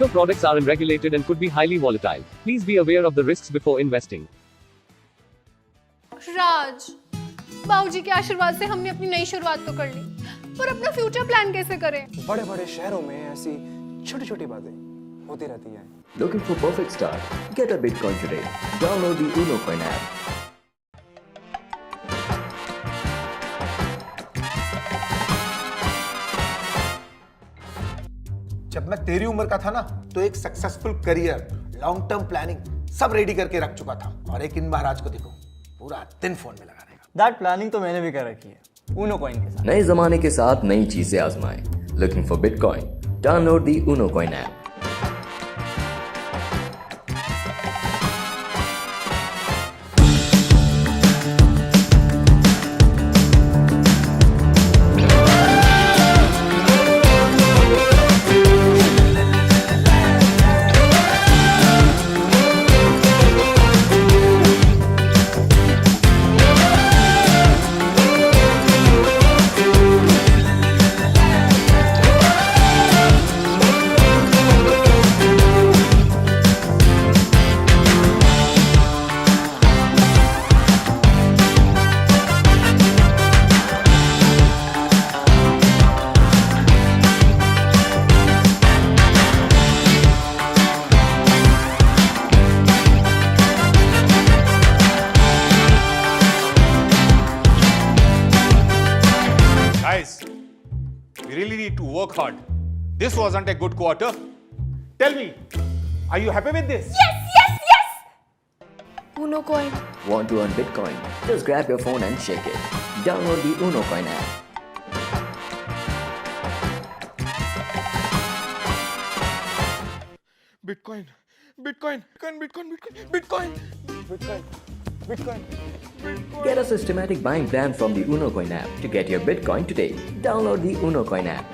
Crypto products are unregulated and could be highly volatile. Please be aware of the risks before investing. राज, बाबूजी के आशीर्वाद से हमने अपनी नई शुरुआत तो कर ली, पर अपना फ्यूचर प्लान कैसे करें? बड़े बड़े शहरों में ऐसी छोटी छोटी बातें होती रहती हैं। Looking for perfect start? Get a Bitcoin today. Download the Uno Coin app. जब मैं तेरी उम्र का था ना, तो एक successful career, long term planning सब रेडी करके रख चुका था। और एक इन महाराज को देखो, पूरा दिन फोन में लगा रहेगा। दैट प्लानिंग तो मैंने भी कर रखी है, ऊनो कॉइन के साथ। नए जमाने के साथ नई चीजें आजमाएं। Looking for Bitcoin? Download the Uno Coin app. Guys, we really need to work hard. This wasn't a good quarter. Tell me, are you happy with this? Uno coin. Want to earn Bitcoin? Just grab your phone and shake it. Download the Uno Coin app. Bitcoin, Bitcoin, Bitcoin, Bitcoin, Bitcoin, Bitcoin, Bitcoin, Bitcoin. Get a systematic buying plan from the Uno Coin app to get your Bitcoin today. Download the Uno Coin app.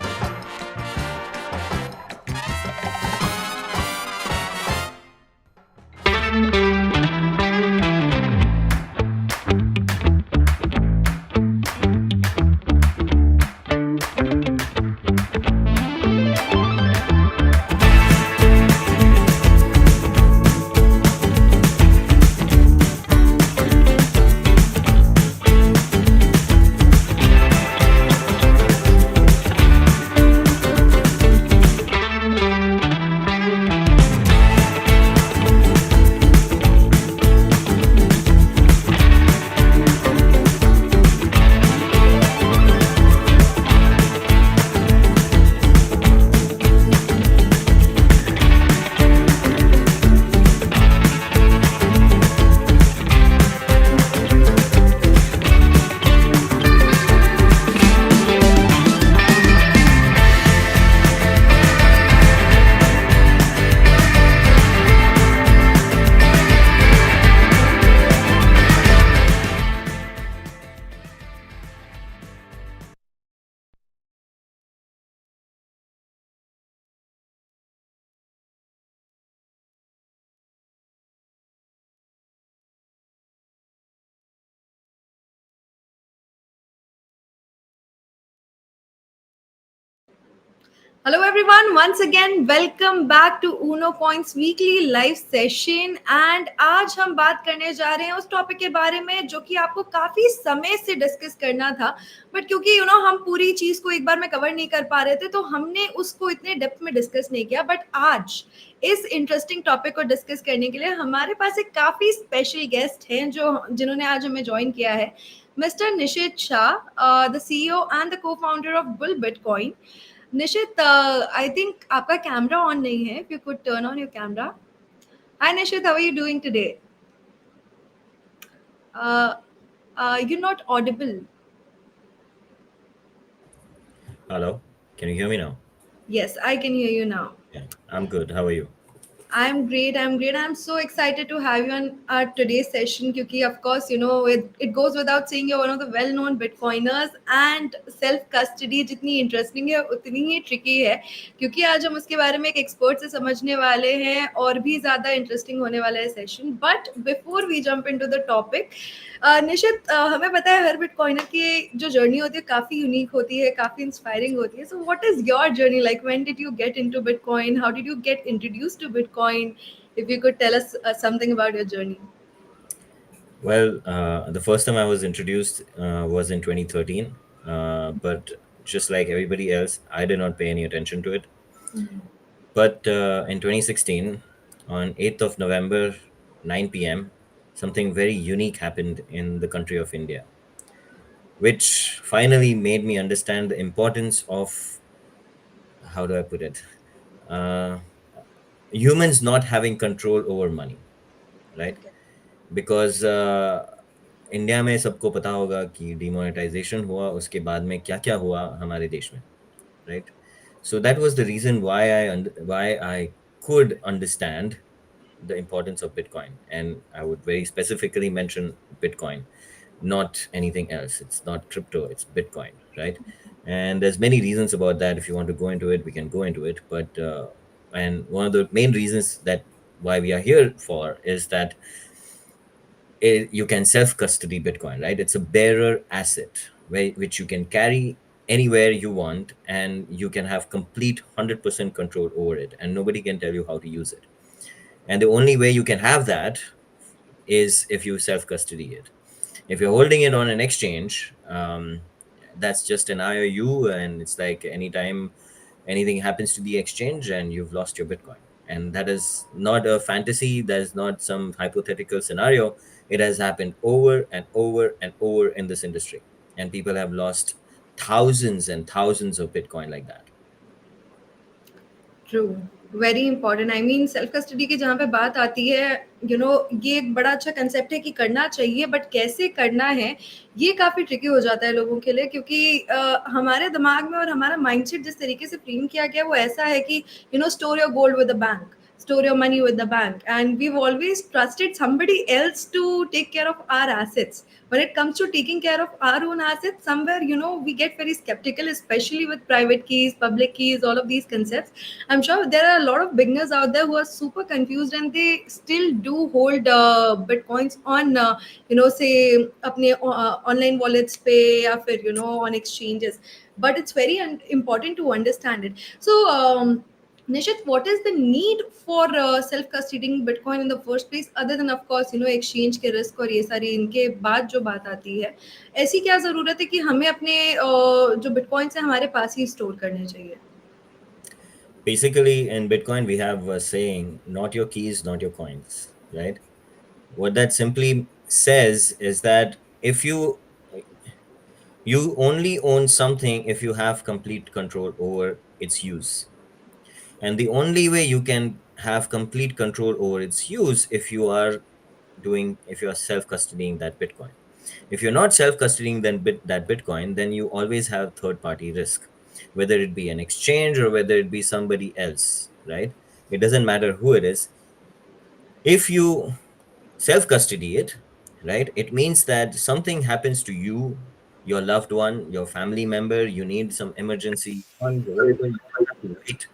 Hello everyone, once again welcome back to Uno Coins weekly live session and आज हम बात करने जा रहे हैं उस topic के बारे में जो कि आपको काफी समय से डिस्कस करना था, बट क्योंकि हम पूरी चीज को एक बार में कवर नहीं कर पा रहे थे तो हमने उसको इतने डेप्थ में डिस्कस नहीं किया। बट आज इस इंटरेस्टिंग टॉपिक को डिस्कस करने के लिए हमारे पास एक काफी स्पेशल गेस्ट हैं जिन्होंने आज हमें ज्वाइन किया है, mister Nishit Shah, the CEO and the co-founder of bull bitcoin. Nishit, I think आपका कैमरा ऑन नहीं है. If you could turn on your camera. Hi Nishit, how are you doing today? You're not audible. Hello, can you hear me now? Yes, I can hear you now. Yeah, I'm good. How are you? I'm great. I'm so excited to have you on our today's session क्योंकि of course it goes without saying you're one of the well-known Bitcoiners and self custody जितनी interesting है उतनी ही tricky है क्योंकि आज हम उसके बारे में एक expert से समझने वाले हैं और भी ज़्यादा interesting होने वाला है session. But before we jump into the topic, निशित, हमें पता है हर बिटकॉइनर की जो जर्नी होती है काफी यूनिक होती है, काफी इंस्पायरिंग होती है. So what is your journey like? When did you get into bitcoin? How did you get introduced to bitcoin? If you could tell us something about your journey. Well, the first time I was introduced was in 2013, but just like everybody else, I did not pay any attention to it. But in 2016, on 8th of November, 9 p.m., something very unique happened in the country of India, which finally made me understand the importance of, how do I put it, uh, humans not having control over money, right? Because India में सबको पता होगा कि demonetisation हुआ, उसके बाद में क्या क्या हुआ हमारे देश में, right? So that was the reason why I could understand the importance of Bitcoin, and I would very specifically mention Bitcoin, not anything else. It's not crypto, it's Bitcoin, right? And there's many reasons about that. If you want to go into it, we can go into it. But and one of the main reasons that why we are here for is that you can self custody Bitcoin, right? It's a bearer asset which you can carry anywhere you want, and you can have complete 100% control over it, and nobody can tell you how to use it. And the only way you can have that is if you self custody it. If you're holding it on an exchange, that's just an IOU, and it's like anytime anything happens to the exchange and you've lost your Bitcoin. And that is not a fantasy, that is not some hypothetical scenario. It has happened over and over and over in this industry, and people have lost thousands and thousands of Bitcoin like that. True, very important. I mean self custody की जहाँ पे बात आती है, ये एक बड़ा अच्छा कंसेप्ट है कि करना चाहिए, बट कैसे करना है ये काफ़ी ट्रिकी हो जाता है लोगों के लिए, क्योंकि हमारे दिमाग में और हमारा माइंडसेट जिस तरीके से फ्रेम किया गया वो ऐसा है कि store your gold with the bank, store your money with the bank, and we've always trusted somebody else to take care of our assets. When it comes to taking care of our own assets, somewhere we get very skeptical, especially with private keys, public keys, all of these concepts. I'm sure there are a lot of beginners out there who are super confused, and they still do hold bitcoins on say apne online wallets pe, ya fir on exchanges. But it's very important to understand it. So Nishit, what is the need for self-custodying Bitcoin in the first place, other than of course exchange के risk और ये सारी इनके बाद जो बात आती है, ऐसी क्या जरूरत है कि हमें अपने जो Bitcoin है हमारे पास ही स्टोर करने चाहिए? Basically, in Bitcoin, we have a saying, not your keys, not your coins, right? What that simply says is that if you only own something if you have complete control over its use. And the only way you can have complete control over its use if you are self-custodying that Bitcoin. If you're not self-custodying that Bitcoin, then you always have third-party risk, whether it be an exchange or whether it be somebody else, right? It doesn't matter who it is. If you self-custody it, right, it means that something happens to you, your loved one, your family member, you need some emergency funds or whatever, you have to wait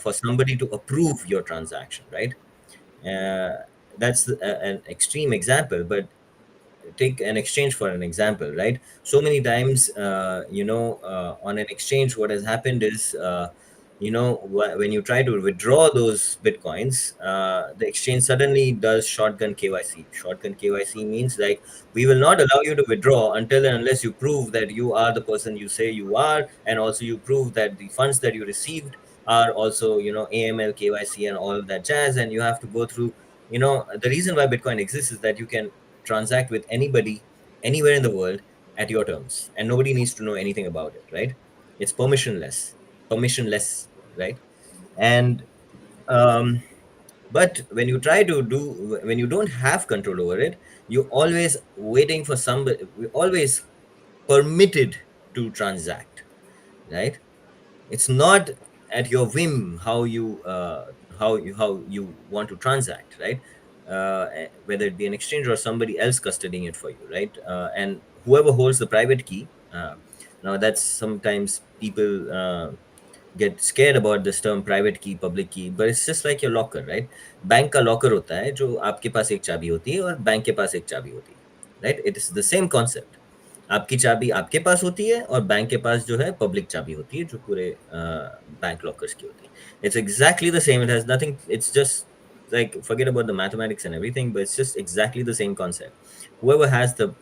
for somebody to approve your transaction, right? uh, that's an extreme example, but take an exchange for an example, right? So many times, on an exchange, what has happened is, when you try to withdraw those Bitcoins, the exchange suddenly does shotgun KYC. Shotgun KYC means like, we will not allow you to withdraw until and unless you prove that you are the person you say you are, and also you prove that the funds that you received are also, AML, KYC, and all of that jazz. And you have to go through, the reason why Bitcoin exists is that you can transact with anybody anywhere in the world at your terms, and nobody needs to know anything about it, right? It's permissionless, right? And um but when you don't have control over it, you always waiting for somebody, we always permitted to transact, right? It's not at your whim how you want to transact, right? Whether it be an exchange or somebody else custodying it for you, right? And whoever holds the private key, now that's sometimes people get scared about this term private key, public key, but it's just like your locker, right? Bank का locker होता है जो आपके पास एक चाबी होती है और बैंक के पास एक चाबी होती है, right? It is the same concept. आपकी चाबी आपके पास होती है और बैंक के पास जो है पब्लिक चाबी होती है जो पूरे बैंक लॉकर्स की होती है. It's exactly the same. It has nothing. It's just like forget about the mathematics and everything, but it's just exactly the same concept. Whoever has the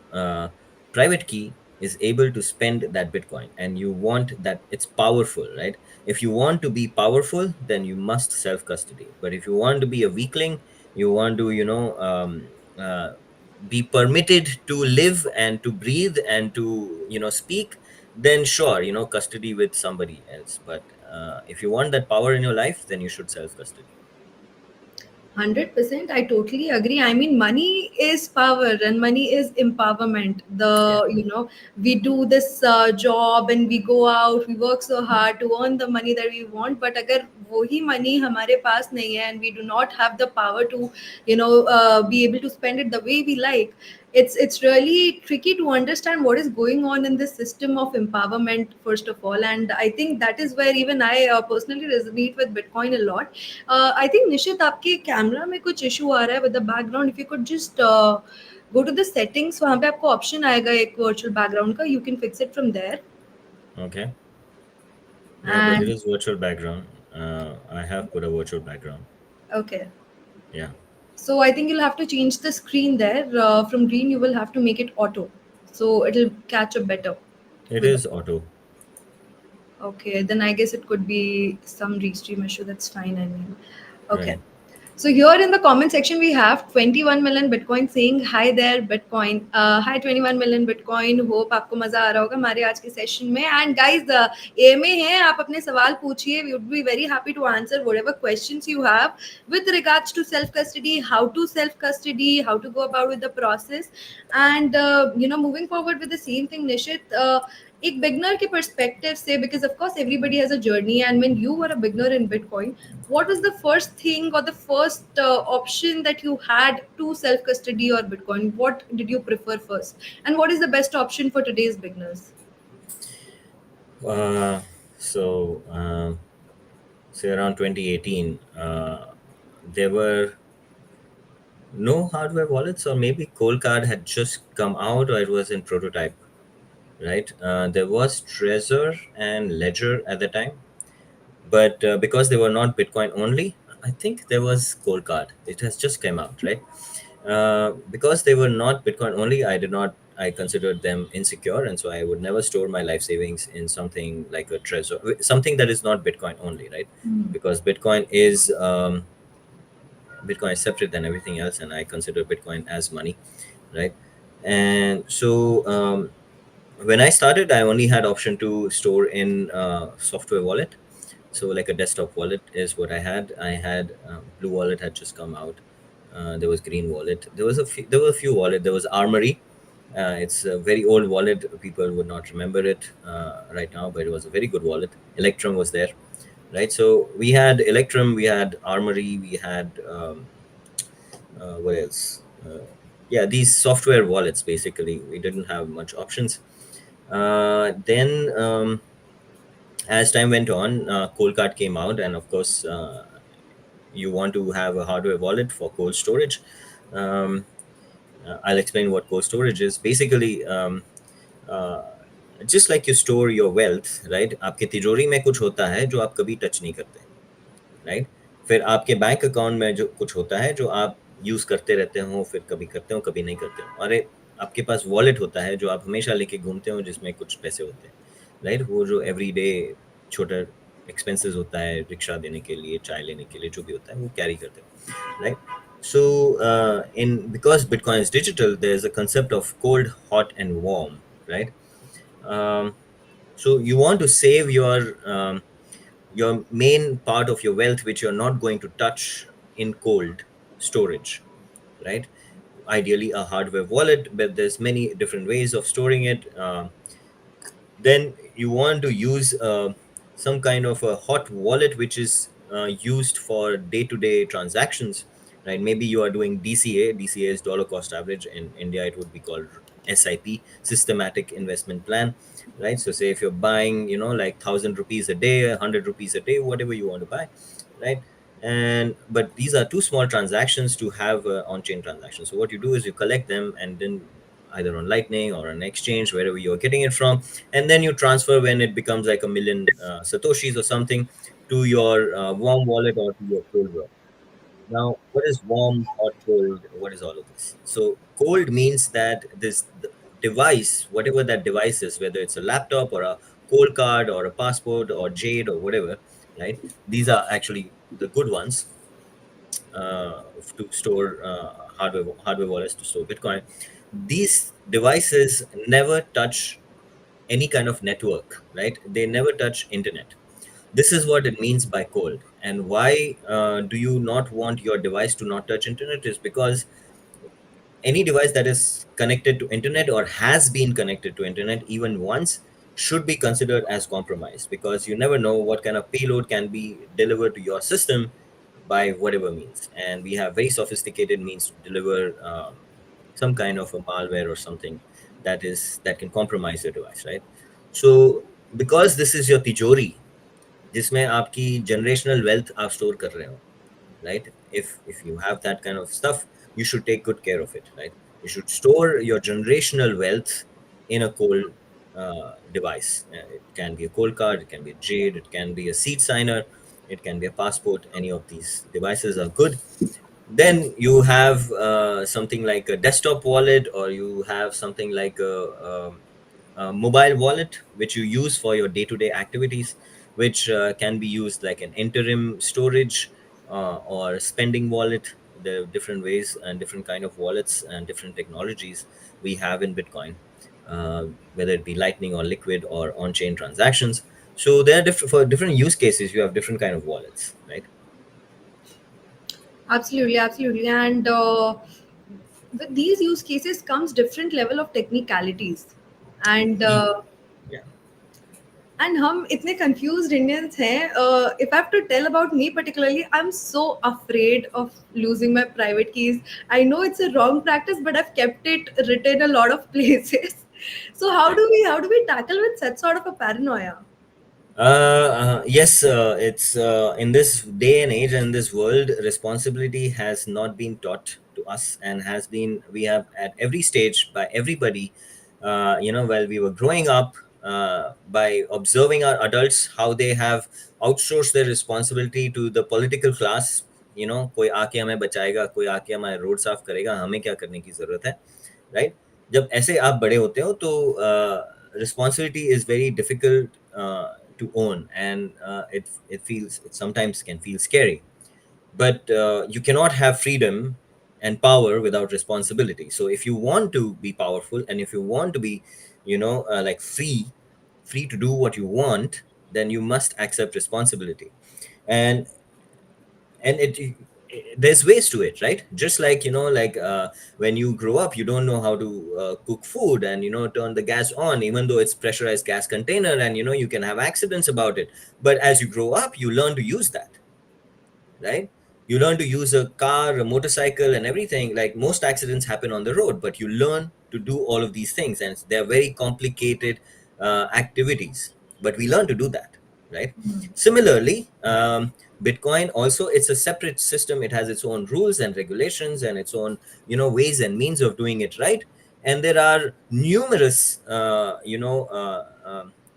private key is able to spend that Bitcoin, and you want that it's powerful, right? If you want to be powerful, then you must self custody. But if you want to be a weakling, you want to, be permitted to live and to breathe and to, speak, then sure, custody with somebody else. But if you want that power in your life, then you should self custody. 100%, I totally agree. I mean, money is power and money is empowerment. Yeah. We do this job and we go out, we work so hard to earn the money that we want, but agar wohi money hamare paas nahi hai and we do not have the power to be able to spend it the way we like, it's really tricky to understand what is going on in this system of empowerment, first of all. And I think that is where even I personally resonate with Bitcoin a lot. I think Nishit, आपके camera में कुछ issue आ रहा है with the background. If you could just go to the settings, वहाँ पे आपको option आएगा एक virtual background का. You can fix it from there. Okay. Yeah, but it And is virtual background. I have put a virtual background. okay, Yeah. so I think you'll have to change the screen there. From green, you will have to make it auto, so it'll catch up better. It With is auto. Okay, then I guess it could be some restream issue. That's fine. I mean, okay. Right. So here in the comment section, we have 21 million Bitcoin saying hi there Bitcoin. Hi 21 million Bitcoin. Hope आपको मजा आ रहा होगा हमारे आज के session में. And guys, the AMA है, आप अपने सवाल पूछिए. We would be very happy to answer whatever questions you have with regards to self custody, how to self custody, how to go about with the process, and moving forward with the same thing, Nishit. एक beginner के perspective से, because of course everybody has a journey, and when you were a beginner in bitcoin, what was the first thing or the first option that you had to self custody or Bitcoin? What did you prefer first, and what is the best option for today's beginners? So say around 2018, there were no hardware wallets, or maybe Cold Card had just come out, or it was in prototype, right? There was Trezor and Ledger at the time, but because they were not Bitcoin only, I think there was Cold Card. It has just come out, right? Because they were not Bitcoin only, I considered them insecure, and so I would never store my life savings in something like a Trezor, something that is not Bitcoin only, right? Because Bitcoin is separate than everything else, and I consider Bitcoin as money, right? And so when I started, I only had option to store in software wallet. So like a desktop wallet is what I had. I had Blue Wallet had just come out. There was Green Wallet. There were a few wallet. There was Armory. It's a very old wallet. People would not remember it right now, but it was a very good wallet. Electrum was there, right? So we had Electrum, we had Armory, we had what else? Yeah, these software wallets basically. We didn't have much options. Then as time went on, Cold Card came out, and of course, you want to have a hardware wallet for cold storage. I'll explain what cold storage is. Basically, uh, just like you store your wealth, right? आपके तिजोरी में कुछ होता है जो आप कभी touch नहीं करते, राइट? फिर आपके बैंक अकाउंट में जो कुछ होता है जो आप यूज करते रहते हो, फिर कभी करते हो कभी नहीं करते हो. अरे आपके पास वॉलेट होता है जो आप हमेशा लेके घूमते हो, जिसमें कुछ पैसे होते हैं, राइट? वो जो एवरीडे छोटा एक्सपेंसेस होता है, रिक्शा देने के लिए, चाय लेने के लिए, जो भी होता है वो कैरी करते हो, right? So in because Bitcoin is digital, there's a concept of cold, hot, and warm, right? So you want to save your main part of your wealth, which you're not going to touch, in cold storage, right? Ideally a hardware wallet, but there's many different ways of storing it. Then you want to use some kind of a hot wallet which is used for day-to-day transactions, right? Maybe you are doing DCA is dollar cost average. In India it would be called SIP, systematic investment plan, right? So say if you're buying, like 1,000 rupees a day, 100 rupees a day, whatever you want to buy, right? But these are too small transactions to have on-chain transactions. So what you do is you collect them, and then either on Lightning or on exchange, wherever you're getting it from, and then you transfer when it becomes like a million satoshis or something to your warm wallet or to your cold wallet. Now, what is warm, hot, cold? What is all of this? So, cold means that device, whatever that device is, whether it's a laptop or a cold card or a passport or Jade or whatever, right? These are actually the good ones to store hardware wallets to store Bitcoin. These devices never touch any kind of network, right? They never touch internet. This is what it means by cold. And why do you not want your device to not touch internet? Is because any device that is connected to internet or has been connected to internet even once should be considered as compromised, because you never know what kind of payload can be delivered to your system by whatever means, and we have very sophisticated means to deliver some kind of a malware or something that can compromise your device, right? So because this is your tijori जिसमें आपकी generational wealth आप store कर रहे हो, right? If you have that kind of stuff, you should take good care of it, right? You should store your generational wealth in a cold device. It can be a cold card, it can be a Jade, it can be a seed signer, it can be a passport. Any of these devices are good. Then you have something like a desktop wallet, or you have something like a mobile wallet which you use for your day-to-day activities, which can be used like an interim storage or spending wallet. There are different ways and different kind of wallets and different technologies we have in Bitcoin, uh, whether it be Lightning or Liquid or on-chain transactions. So there are different, for different use cases you have different kind of wallets, right? Absolutely, absolutely. And with these use cases comes different level of technicalities. And E- yeah. and हम इतने confused Indians हैं. If I have to tell about me particularly, I'm so afraid of losing my private keys. I know it's a wrong practice, but I've kept it written a lot of places. So how do we tackle with such sort of a paranoia? Yes, it's in this day and age and this world, responsibility has not been taught to us, and has been, we have at every stage by everybody, while we were growing up, by observing our adults, how they have outsourced their responsibility to the political class. कोई आके हमें बचाएगा, कोई आके हमारे road साफ करेगा, हमें क्या करने की जरूरत है, राइट? जब ऐसे आप बड़े होते हो तो responsibility is very difficult to own, and it sometimes can feel scary. But you cannot have freedom and power without responsibility. So if you want to be powerful, and if you want to be, like free to do what you want, then you must accept responsibility. And and it there's ways to it, right? Just like, when you grow up, you don't know how to cook food and, turn the gas on, even though it's pressurized gas container, and you can have accidents about it. But as you grow up, you learn to use that, right? You learn to use a car, a motorcycle, and everything. Like, most accidents happen on the road, but you learn to do all of these things, and they're very complicated activities. But we learn to do that, right? Similarly, Bitcoin also, it's a separate system. It has its own rules and regulations and its own, ways and means of doing it right. And there are numerous,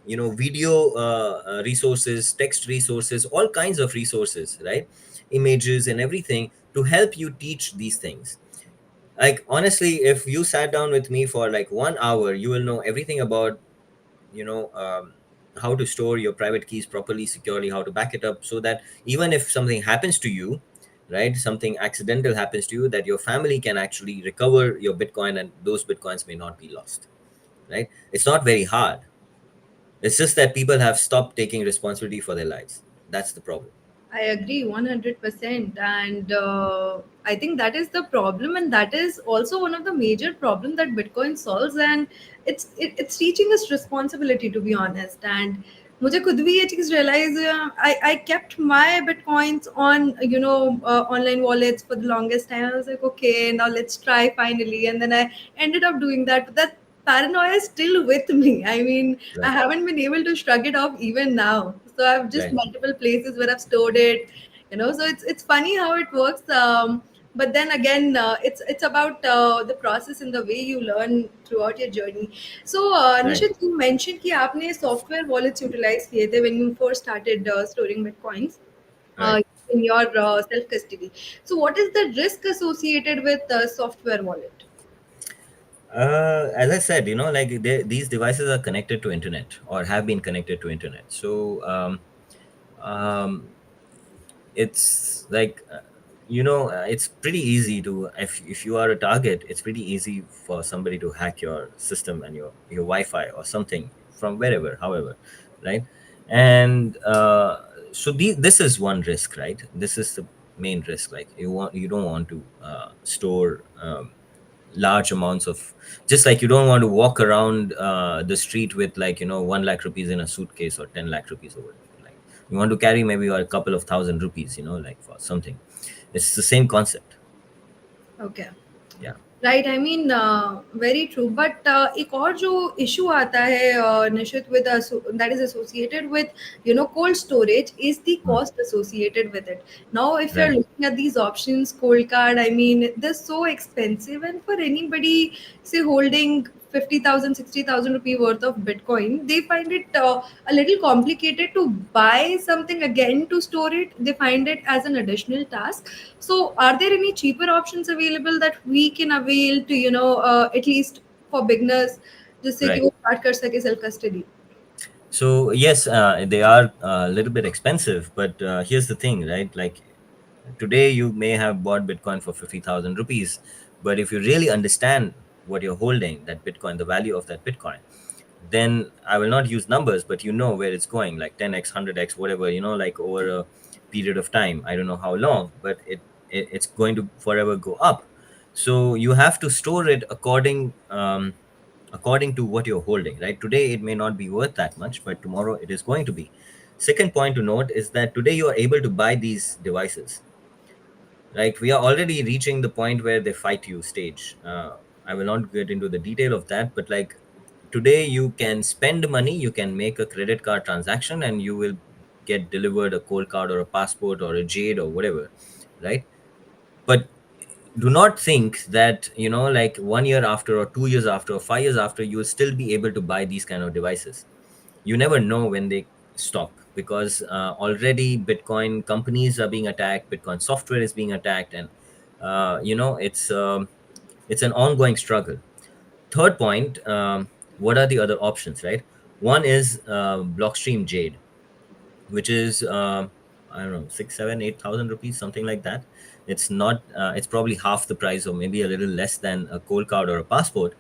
video resources, text resources, all kinds of resources, right? Images and everything to help you teach these things. Like, honestly, if you sat down with me for like 1 hour, you will know everything about, you know um, how to store your private keys properly, securely, how to back it up, so that even if something happens to you, right, something accidental happens to you, that your family can actually recover your Bitcoin, and those Bitcoins may not be lost, right? It's not very hard. It's just that people have stopped taking responsibility for their lives. That's the problem. I agree 100%. And I think that is the problem. And that is also one of the major problem that Bitcoin solves. And it's teaching us responsibility, to be honest. And मुझे खुद भी ये चीज़ realize I kept my bitcoins on online wallets for the longest time. I was like, okay, now let's try finally, and then I ended up doing that. But that paranoia is still with me. I mean, I Right. haven't been able to shrug it off even now. So I've just Right. multiple places where I've stored it. So it's funny how it works. but then again, it's about the process and the way you learn throughout your journey. So Right. Nishit, you mentioned कि आपने software wallets utilize किए थे when you first started storing bitcoins Right. uh, in your self custody. So what is the risk associated with software wallet? As I said, like these devices are connected to internet or have been connected to internet. So um, it's like it's pretty easy to, if you are a target, it's pretty easy for somebody to hack your system and your Wi-Fi or something from wherever, however, right? And so this is one risk, right? This is the main risk. Like you don't want to store large amounts of, just like you don't want to walk around the street with, like, 1 lakh rupees in a suitcase or 10 lakh rupees or whatever. Like you want to carry maybe a couple of thousand rupees, like for something. It's the same concept. Okay. Yeah. Right I mean very true but एक और जो issue आता है Nishit with that is associated with cold storage is the Mm. Cost associated with it now if you are Right. looking at these options, cold card, I mean, they're so expensive, and for anybody say holding 50,000, 60,000 rupee worth of bitcoin, they find it a little complicated to buy something again to store it. They find it as an additional task. So are there any cheaper options available that we can avail to at least for beginners, जिससे कि Right. वो start कर सके self custody? So yes, they are a little bit expensive, but here's the thing, right? Like today, you may have bought Bitcoin for 50,000 rupees, but if you really understand what you're holding, that Bitcoin, the value of that Bitcoin, then I will not use numbers, but you know where it's going, like 10x, 100x, whatever, like over a period of time. I don't know how long, but it's going to forever go up. So you have to store it according to what you're holding, right? Today it may not be worth that much, but tomorrow it is going to be. Second point to note is that today you are able to buy these devices. Like we are already reaching the point where they fight you stage. I will not get into the detail of that, but like today you can spend money, you can make a credit card transaction, and you will get delivered a cold card or a passport or a jade or whatever, right? But do not think that, like 1 year after or 2 years after or 5 years after, you will still be able to buy these kind of devices. You never know when they stop, because already Bitcoin companies are being attacked, Bitcoin software is being attacked, and it's an ongoing struggle. Third point, what are the other options, right? One is Blockstream Jade, which is I don't know, 6, 7, 8,000 rupees, something like that. It's not. It's probably half the price, or maybe a little less than a cold card or a passport.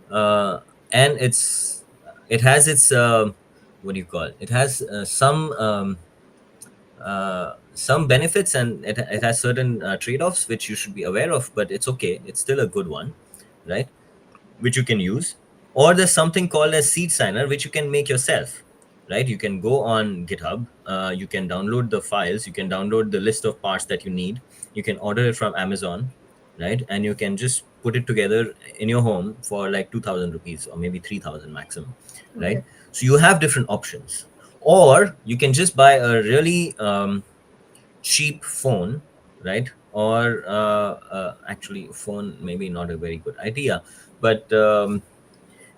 And it has its what do you call it? It has some benefits, and it has certain trade-offs which you should be aware of. But it's okay. It's still a good one, right? Which you can use. Or there's something called as seed signer, which you can make yourself, right? You can go on GitHub, you can download the files, you can download the list of parts that you need, you can order it from Amazon, right? And you can just put it together in your home for like 2,000 rupees or maybe 3,000 maximum, Okay. right? So you have different options. Or you can just buy a really cheap phone, right? Or actually phone maybe not a very good idea, but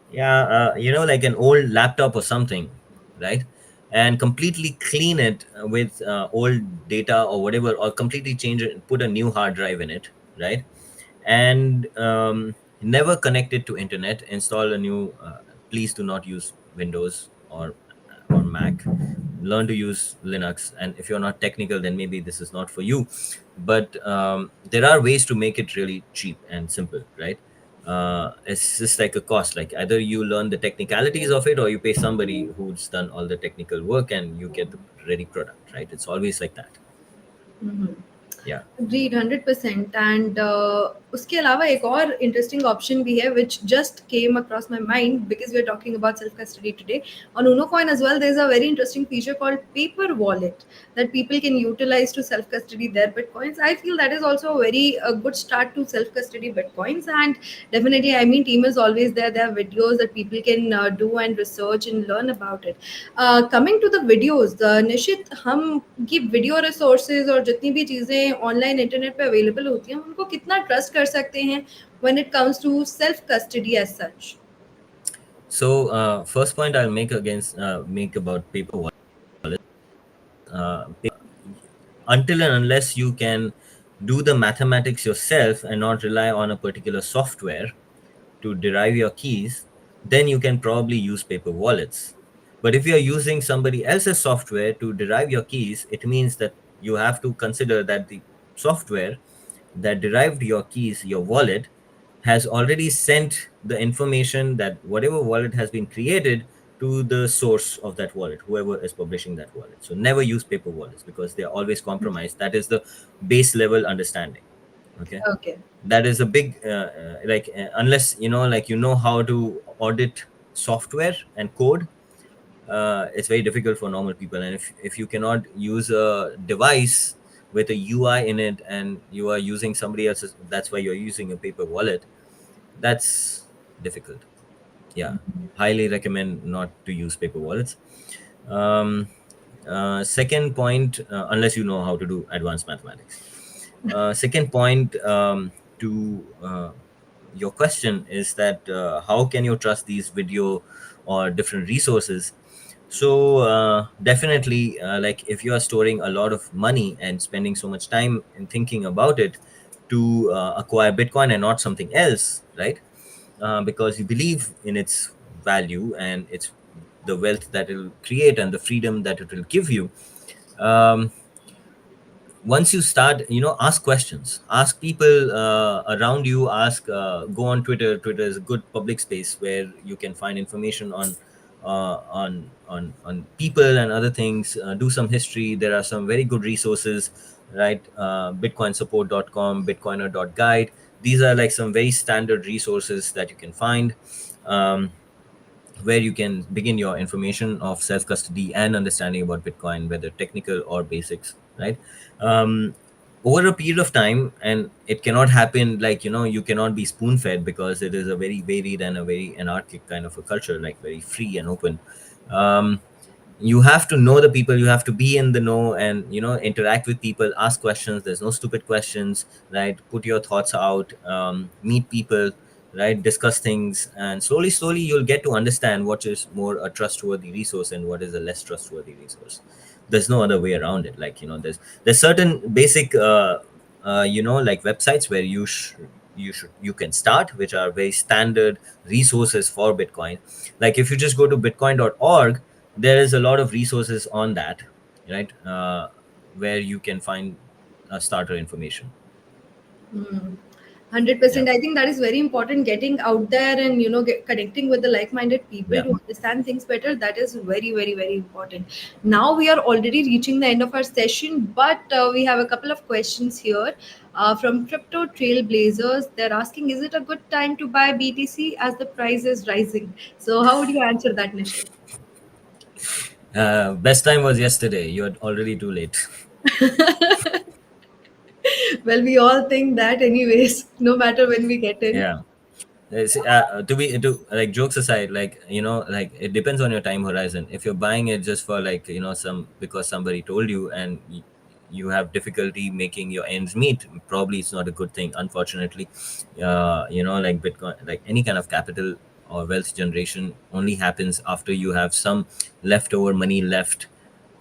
yeah, like an old laptop or something, right? And completely clean it with old data or whatever, or completely change it, put a new hard drive in it, right? And never connect it to internet, install a new please do not use Windows or Mac. Learn to use Linux, and if you're not technical, then maybe this is not for you. But there are ways to make it really cheap and simple, right? It's just like a cost. Like either you learn the technicalities of it, or you pay somebody who's done all the technical work, and you get the ready product, right? It's always like that. Yeah. Agreed, 100%. And उसके अलावा एक और interesting option भी है which just came across my mind because we are talking about self custody today. On Uno Coin as well, there's a very interesting feature called paper wallet that people can utilize to self custody their bitcoins. I feel that is also a very good start to self custody bitcoins. And definitely, I mean, team is always there. There are videos that people can do and research and learn about it. Coming to the videos, Nishit, हम की video resources और जितनी भी चीजें online internet पे available होती हैं, हम उनको कितना ट्रस्ट कर सकते हैं when it comes to self custody as such? So, first point I'll make against make about paper wallet. Uh, until and unless you can do the mathematics yourself and not rely on a particular software to derive your keys, then you can probably use paper wallets. But if you're using somebody else's software to derive your keys, it means that you have to consider that the software that derived your keys, your wallet, has already sent the information that whatever wallet has been created to the source of that wallet, whoever is publishing that wallet. So never use paper wallets because they're always compromised. That is the base level understanding. Okay, Okay. that is a big unless you know how to audit software and code, it's very difficult for normal people. And if you cannot use a device with a UI in it and you are using somebody else's, that's why you're using a paper wallet, that's difficult. Yeah, highly recommend not to use paper wallets. um, Second point, unless you know how to do advanced mathematics. Second point, to your question is that how can you trust these video or different resources? So definitely, like if you are storing a lot of money and spending so much time in thinking about it to acquire Bitcoin and not something else, right? Because you believe in its value and its the wealth that it will create and the freedom that it will give you. um, Once you start, ask questions, ask people around you, ask go on Twitter. Twitter is a good public space where you can find information on on people and other things. Do some history. There are some very good resources, right? Bitcoinsupport.com, bitcoiner.guide. These are like some very standard resources that you can find, where you can begin your information of self custody and understanding about Bitcoin, whether technical or basics, right? Um, Over a period of time, and it cannot happen like, you cannot be spoon fed because it is a very varied and a very anarchic kind of a culture, like very free and open. Um, you have to know the people, you have to be in the know, and interact with people, ask questions. There's no stupid questions, right? Put your thoughts out, meet people, right? Discuss things, and slowly you'll get to understand what is more a trustworthy resource and what is a less trustworthy resource. There's no other way around it. Like, there's certain basic like websites where you can start, which are very standard resources for Bitcoin. Like if you just go to bitcoin.org, there is a lot of resources on that, right? Where you can find starter information. 100%. Yeah. I think that is very important. Getting out there and connecting with the like-minded people Yeah. to understand things better. That is very, very, very important. Now we are already reaching the end of our session, but we have a couple of questions here from Crypto Trailblazers. They're asking, is it a good time to buy BTC as the price is rising? So how would you answer that, Nishit? Best time was yesterday. You're already too late. Well, we all think that anyways, no matter when we get in. Yeah. To like, jokes aside, like, like it depends on your time horizon. If you're buying it just for like, some because somebody told you, and you have difficulty making your ends meet, probably it's not a good thing, unfortunately. Like Bitcoin, like any kind of capital or wealth generation only happens after you have some leftover money left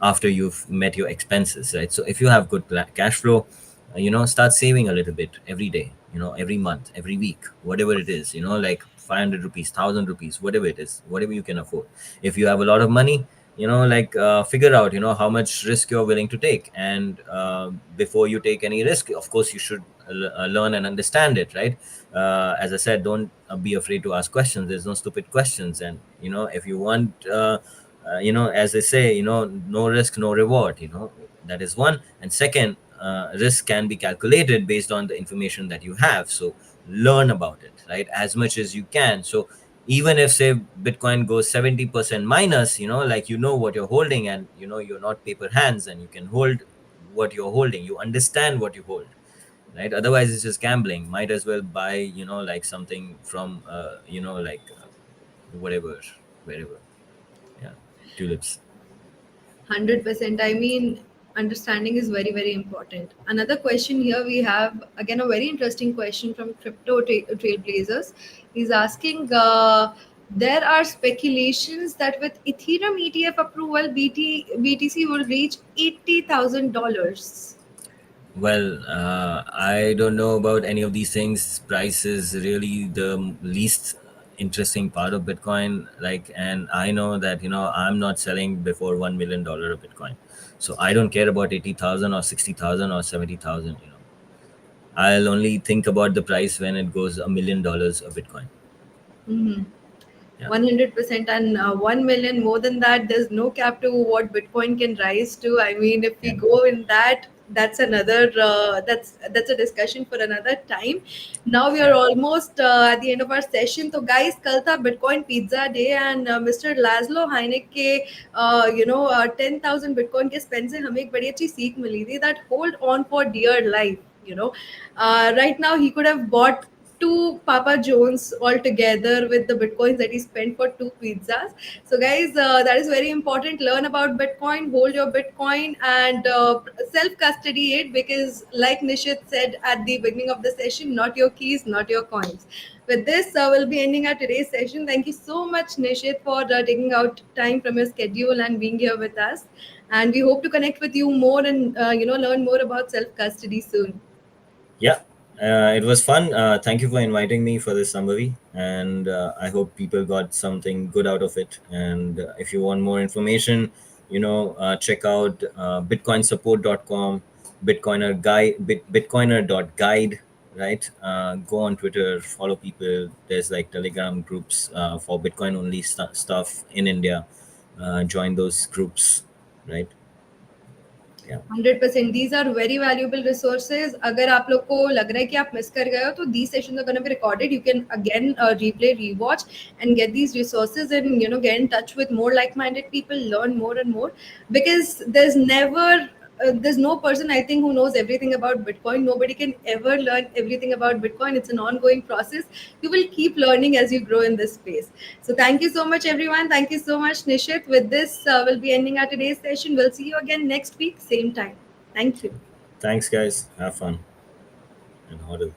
after you've met your expenses, right? So if you have good cash flow, start saving a little bit every day, every month, every week, whatever it is, like 500 rupees, 1,000 rupees, whatever it is, whatever you can afford. If you have a lot of money, like figure out, how much risk you're willing to take. And before you take any risk, of course, you should learn and understand it, right? As I said, don't be afraid to ask questions. There's no stupid questions. And if you want as they say, no risk, no reward. That is one. And second, risk can be calculated based on the information that you have. So learn about it, right, as much as you can. So even if, say, Bitcoin goes 70% minus, like, what you're holding, and you're not paper hands, and you can hold what you're holding, you understand what you hold, right? Otherwise it's just gambling. Might as well buy, like something from like whatever, wherever. Yeah, tulips. 100%. I mean, understanding is very, very important. Another question here we have, again, a very interesting question from Crypto Trailblazers. He's asking, there are speculations that with Ethereum ETF approval, BTC will reach $80,000. Well, I don't know about any of these things. Price is really the least interesting part of Bitcoin. Like, and I know that I'm not selling before $1 million of Bitcoin, so I don't care about 80,000 or 60,000 or 70,000. I'll only think about the price when it goes $1 million of Bitcoin. Mhm. Yeah. 100%, and 1 million more than that, there's no cap to what Bitcoin can rise to. I mean, if we Yeah. go in that, that's another that's a discussion for another time. Now we are Yeah. almost at the end of our session. So guys, kal tha Bitcoin Pizza Day, and Mr. Laszlo Heineck के 10,000 Bitcoin के spend से हमें एक बड़ी अच्छी सीख मिली थी, that hold on for dear life. Right now he could have bought two Papa John's altogether with the bitcoins that he spent for two pizzas. So, guys, that is very important. Learn about Bitcoin, hold your Bitcoin, and self custody it, because, like Nishit said at the beginning of the session, not your keys, not your coins. With this, we'll be ending our today's session. Thank you so much, Nishit, for taking out time from your schedule and being here with us. And we hope to connect with you more and learn more about self custody soon. Yeah, it was fun. Thank you for inviting me for this summary, and I hope people got something good out of it. And if you want more information, check out bitcoinsupport.com, bitcoiner.guide, right? Go on Twitter, follow people. There's like Telegram groups for Bitcoin only stuff in India. Join those groups, right? Yeah. 100%, these are very valuable resources. अगर आप लोग को लग रहा है कि आप miss कर गए हो, तो these sessions are going to be recorded. You can again replay, rewatch, and get these resources, and get in touch with more like-minded people, learn more and more, because there's no person, I think, who knows everything about Bitcoin. Nobody can ever learn everything about Bitcoin. It's an ongoing process. You will keep learning as you grow in this space. So thank you so much, everyone. Thank you so much, Nishit. With this, we'll be ending our today's session. We'll see you again next week, same time. Thank you. Thanks, guys. Have fun and hodl.